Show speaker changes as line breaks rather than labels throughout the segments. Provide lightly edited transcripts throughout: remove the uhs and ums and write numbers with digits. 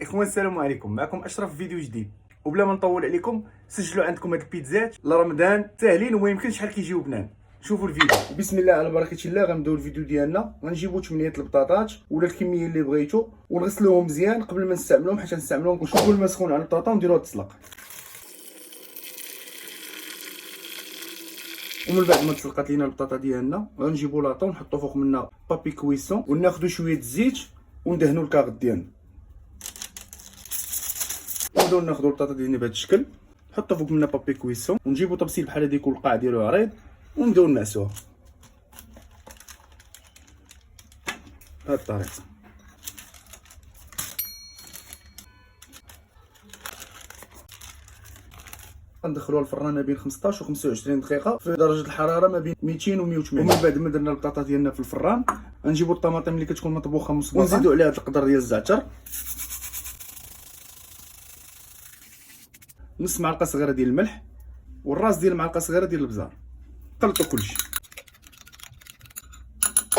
اخوان السلام عليكم، معكم اشرف في فيديو جديد. وبلا ما نطول عليكم سجلوا عندكم هاد البيتزات لرمضان ساهلين وما يمكنش شحال كيجيو بنان. شوفوا الفيديو. بسم الله على بركه الله. غنبداو الفيديو ديالنا. غنجيبوا 8 البطاطات ولا الكميه اللي بغيتو ونغسلوهم مزيان قبل ما نستعملوهم، حيت غنستعملوهم ونشوفوا الماء سخون على البطاطا ونديروها تسلق. ومن بعد ما تسلقات لينا البطاطا ديالنا غنجيبوا لاطون نحطوا فوق منها بابي كويسون وناخذوا شويه الزيت وندهنوا الكاغط ديالنا. ونبداو ناخذوا البطاطا ديالنا بهذا الشكل، نحطوا فوق منها بابي كويسون ونجيبوا طبسيل بحال هذيك والقاع ديالو عريض ونبداو نعسوها بهذه الطريقه. غندخلوها الفران ما بين 15 و 25 دقيقه في درجه الحراره ما بين 200 و 180. ومن بعد ما درنا البطاطا ديالنا في الفران غنجيبوا الطماطم اللي كتكون مطبوخه مسبقا ونزيدوا عليها القدر ديال الزعتر، نص معلقه صغيره ديال الملح والراس ديال معلقه صغيره ديال البزار. نخلطوا كلشي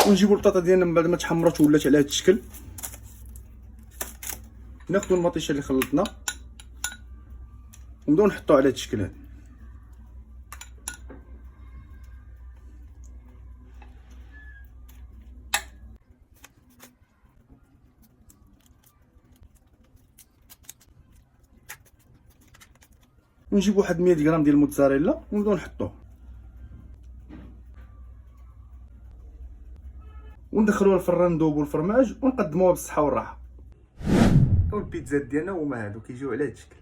ونجيبوا البطاطا ديالنا من بعد ما تحمرات ولات على هذا الشكل. ناخذوا المطيشه اللي خلطنا ونبداو نحطوها على هذا الشكل هذا. ونجيبو واحد 100 غرام ديال الموتزاريلا ونبداو نحطوه وندخلوها الفران ندوبو الفرماج ونقدموها بالصحه والراحه. والبيتزات ديالنا هما هادو كيجيو على هاد الشكل،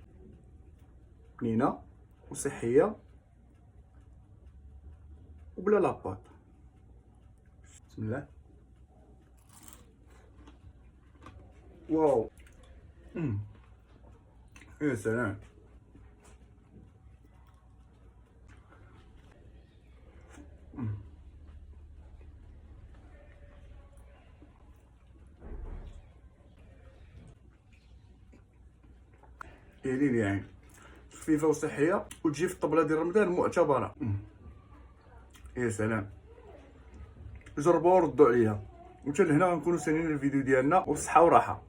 بنينه وصحيه وبلا لاباط. بسم الله. واو يا سلام. يعني خفيفه وصحيه وتجي في الطبله ديال رمضان معتبره. يا سلام، جربوها وردوا عليا. وحتى لهنا غنكونوا ساليين الفيديو ديالنا وبصحه وراحه.